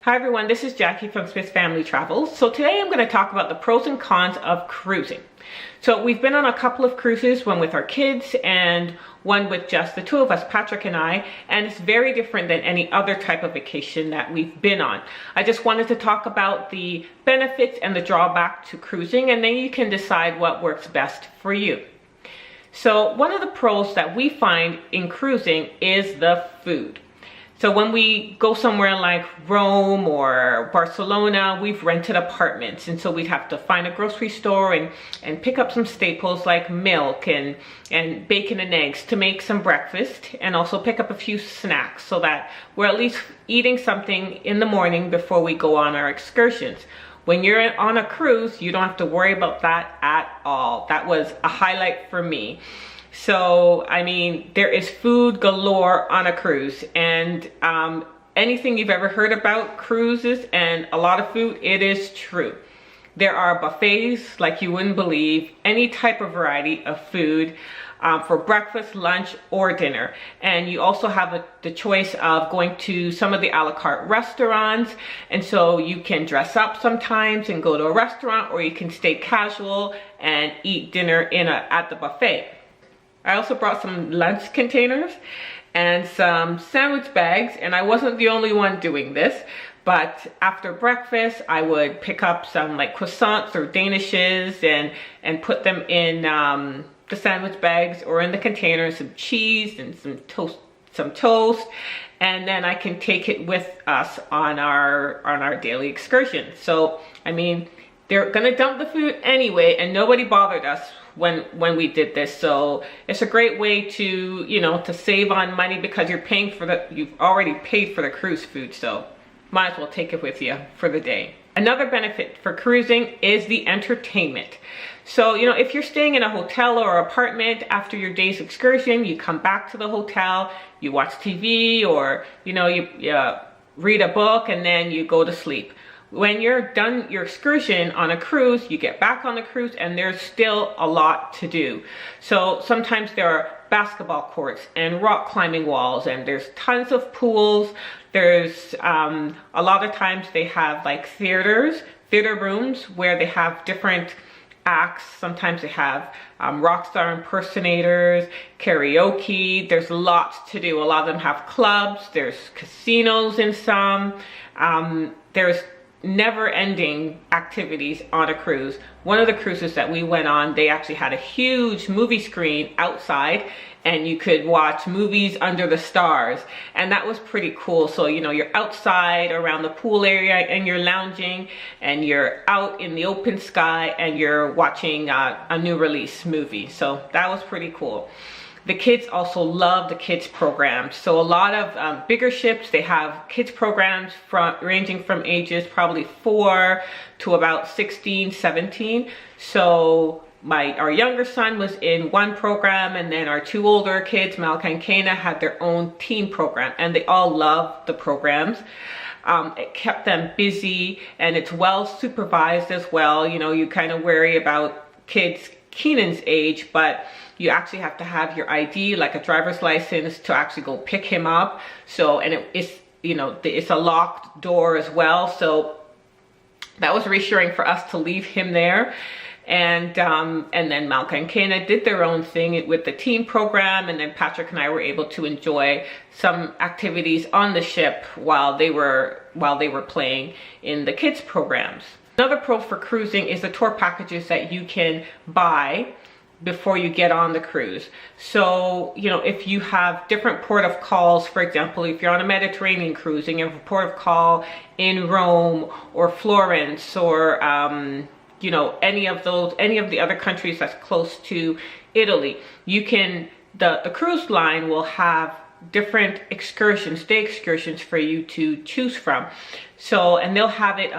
Hi everyone, this is Jackie from Smith's Family Travels. So today I'm going to talk about the pros and cons of cruising. So we've been on a couple of cruises, one with our kids and one with just the two of us, Patrick and I, and it's very different than any other type of vacation that we've been on. I just wanted to talk about the benefits and the drawback to cruising, and then you can decide what works best for you. So one of the pros that we find in cruising is the food. So when we go somewhere like Rome or Barcelona, we've rented apartments. And so we'd have to find a grocery store and pick up some staples like milk and bacon and eggs to make some breakfast, and also pick up a few snacks so that we're at least eating something in the morning before we go on our excursions. When you're on a cruise, you don't have to worry about that at all. That was a highlight for me. So, I mean, there is food galore on a cruise, and anything you've ever heard about cruises and a lot of food, it is true. There are buffets like you wouldn't believe, any type of variety of food for breakfast, lunch, or dinner. And you also have the choice of going to some of the a la carte restaurants, and so you can dress up sometimes and go to a restaurant, or you can stay casual and eat dinner at the buffet. I also brought some lunch containers and some sandwich bags, and I wasn't the only one doing this, but after breakfast I would pick up some like croissants or danishes and put them in the sandwich bags or in the containers, some cheese and some toast, and then I can take it with us on our daily excursion. So I mean, they're gonna dump the food anyway, and nobody bothered us when we did this. So it's a great way to, you know, to save on money, because you've already paid for the cruise food, so might as well take it with you for the day. Another benefit for cruising is the entertainment. So, you know, if you're staying in a hotel or apartment after your day's excursion, you come back to the hotel, you watch TV, or, you know, you read a book, and then you go to sleep. When you're done your excursion on a cruise, you get back on the cruise and there's still a lot to do. So sometimes there are basketball courts and rock climbing walls, and there's tons of pools. There's a lot of times they have like theater rooms where they have different acts. Sometimes they have rock star impersonators, karaoke. There's lots to do. A lot of them have clubs. There's casinos in some. There's never-ending activities on a cruise. One of the cruises that we went on, they actually had a huge movie screen outside, and you could watch movies under the stars, and that was pretty cool. So, you know, you're outside around the pool area and you're lounging, and you're out in the open sky and you're watching a new release movie. So that was pretty cool. The kids also love the kids programs. So a lot of bigger ships, they have kids programs ranging from ages probably 4 to about 16, 17. So our younger son was in one program, and then our two older kids, Malka and Kana, had their own teen program, and they all loved the programs. It kept them busy, and it's well supervised as well. You know, you kind of worry about kids Keenan's age, but you actually have to have your ID, like a driver's license, to actually go pick him up. So, and it's, you know, it's a locked door as well. So that was reassuring for us to leave him there. And then Malka and Kana did their own thing with the teen program, and then Patrick and I were able to enjoy some activities on the ship while they were playing in the kids programs. Another pro for cruising is the tour packages that you can buy before you get on the cruise. So, you know, if you have different port of calls, for example, if you're on a Mediterranean cruise and you have a port of call in Rome or Florence, or you know, any of the other countries that's close to Italy, you can, the cruise line will have different excursions, day excursions for you to choose from. So, and they'll have it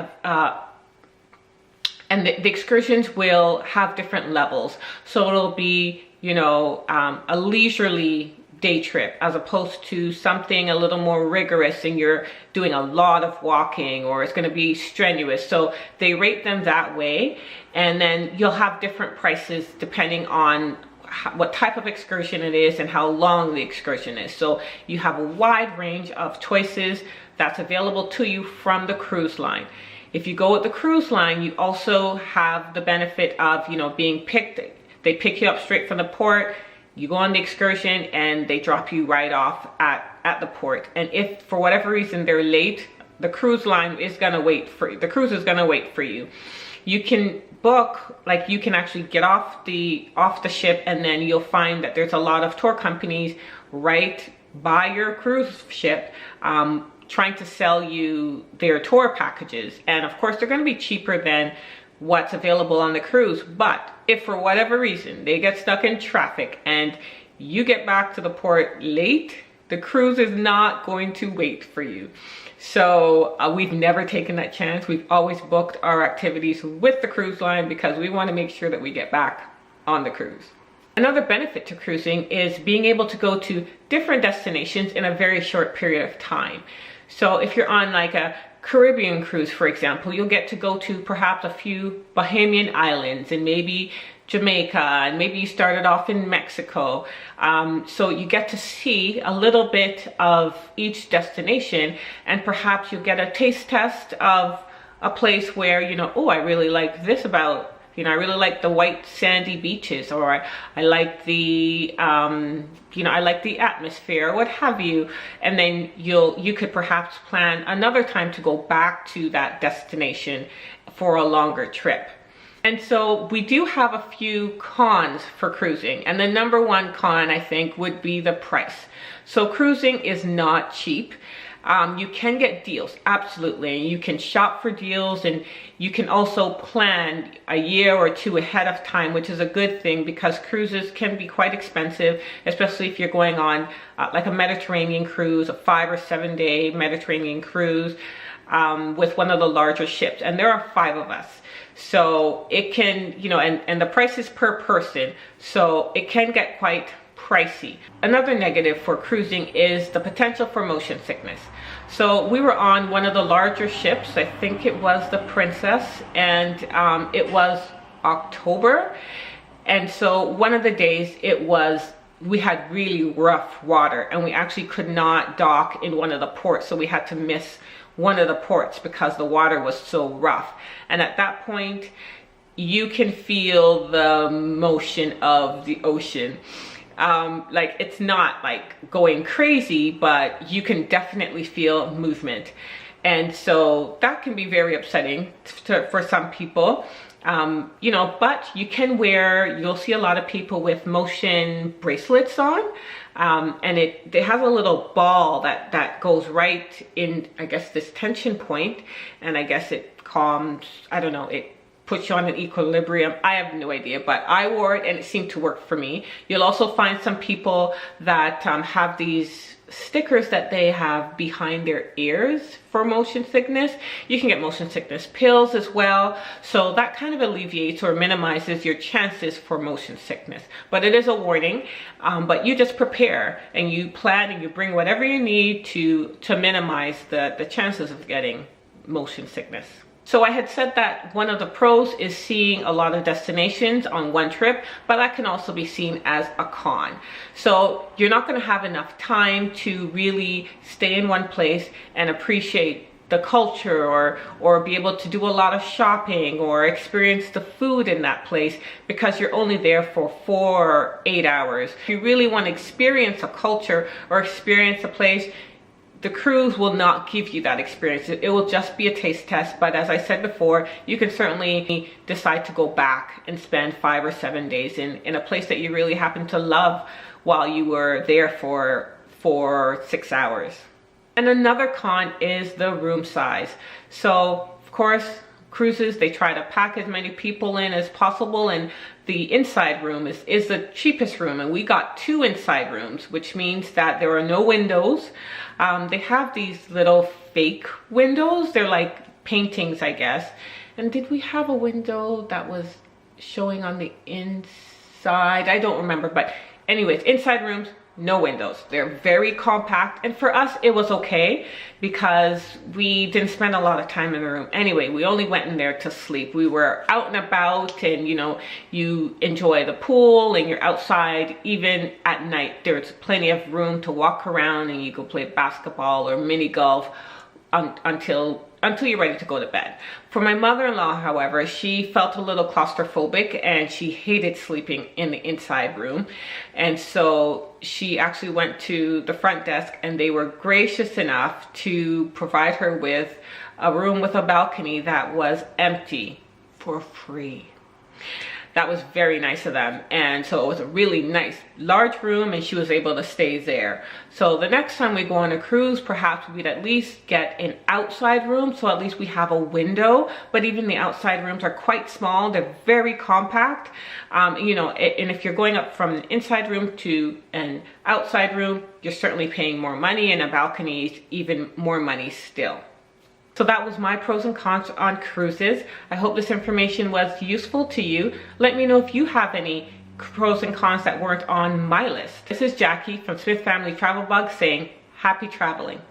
and the excursions will have different levels. So it'll be, you know, a leisurely day trip, as opposed to something a little more rigorous and you're doing a lot of walking, or it's going to be strenuous. So they rate them that way, and then you'll have different prices depending on what type of excursion it is and how long the excursion is. So you have a wide range of choices that's available to you from the cruise line. If you go with the cruise line, you also have the benefit of, you know, being picked. They pick you up straight from the port, you go on the excursion, and they drop you right off at the port. And if for whatever reason they're late, the cruise line is gonna wait for you. The cruise is gonna wait for you. You can book, like you can actually get off the ship, and then you'll find that there's a lot of tour companies right by your cruise ship trying to sell you their tour packages. And of course they're going to be cheaper than what's available on the cruise. But if for whatever reason they get stuck in traffic and you get back to the port late, the cruise is not going to wait for you. So we've never taken that chance. We've always booked our activities with the cruise line because we want to make sure that we get back on the cruise. Another benefit to cruising is being able to go to different destinations in a very short period of time. So if you're on like a Caribbean cruise, for example, you'll get to go to perhaps a few Bahamian islands and maybe Jamaica, and maybe you started off in Mexico. So you get to see a little bit of each destination, and perhaps you'll get a taste test of a place where, you know, oh, I really like this about, you know, I really like the white sandy beaches, or I like the, you know, I like the atmosphere, or what have you. And then you could perhaps plan another time to go back to that destination for a longer trip. And so we do have a few cons for cruising. And the number one con, I think, would be the price. So cruising is not cheap. You can get deals, absolutely. You can shop for deals, and you can also plan a year or two ahead of time, which is a good thing because cruises can be quite expensive, especially if you're going on like a Mediterranean cruise, a 5 or 7 day Mediterranean cruise with one of the larger ships. And there are 5 of us. So it can, you know, and the price is per person. So it can get quite pricey. Another negative for cruising is the potential for motion sickness. So we were on one of the larger ships, I think it was the Princess, and it was October. And so one of the days we had really rough water, and we actually could not dock in one of the ports. So we had to miss one of the ports because the water was so rough. And at that point, you can feel the motion of the ocean. Like it's not like going crazy, but you can definitely feel movement. And so that can be very upsetting for some people. You know, but you can you'll see a lot of people with motion bracelets on. And it has a little ball that goes right in, I guess, this tension point, and I guess it calms, I don't know, it puts you on an equilibrium. I have no idea, but I wore it and it seemed to work for me. You'll also find some people that have these stickers that they have behind their ears for motion sickness. You can get motion sickness pills as well. So that kind of alleviates or minimizes your chances for motion sickness. But it is a warning, but you just prepare and you plan and you bring whatever you need to minimize the chances of getting motion sickness. So I had said that one of the pros is seeing a lot of destinations on one trip, but that can also be seen as a con. So you're not going to have enough time to really stay in one place and appreciate the culture, or be able to do a lot of shopping or experience the food in that place because you're only there for 4 or 8 hours. If you really want to experience a culture or experience a place, the cruise will not give you that experience. It will just be a taste test. But as I said before, you can certainly decide to go back and spend 5 or 7 days in a place that you really happen to love while you were there for 6 hours. And another con is the room size. So of course, cruises, they try to pack as many people in as possible, and the inside room is the cheapest room, and we got 2 inside rooms, which means that there are no windows. They have these little fake windows. They're like paintings, I guess. And did we have a window that was showing on the inside? I don't remember, but anyways, inside rooms, no windows. They're very compact, and for us it was okay because we didn't spend a lot of time in the room anyway. We only went in there to sleep. We were out and about, and you know, you enjoy the pool and you're outside. Even at night there's plenty of room to walk around, and you go play basketball or mini golf until you're ready to go to bed. For my mother-in-law, however, she felt a little claustrophobic and she hated sleeping in the inside room. And so she actually went to the front desk, and they were gracious enough to provide her with a room with a balcony that was empty for free. That was very nice of them. And so it was a really nice large room, and she was able to stay there. So the next time we go on a cruise, perhaps we'd at least get an outside room, so at least we have a window. But even the outside rooms are quite small. They're very compact. You know, and if you're going up from an inside room to an outside room, you're certainly paying more money, and a balcony is even more money still. So that was my pros and cons on cruises. I hope this information was useful to you. Let me know if you have any pros and cons that weren't on my list. This is Jackie from Smith Family Travel Blog saying happy traveling.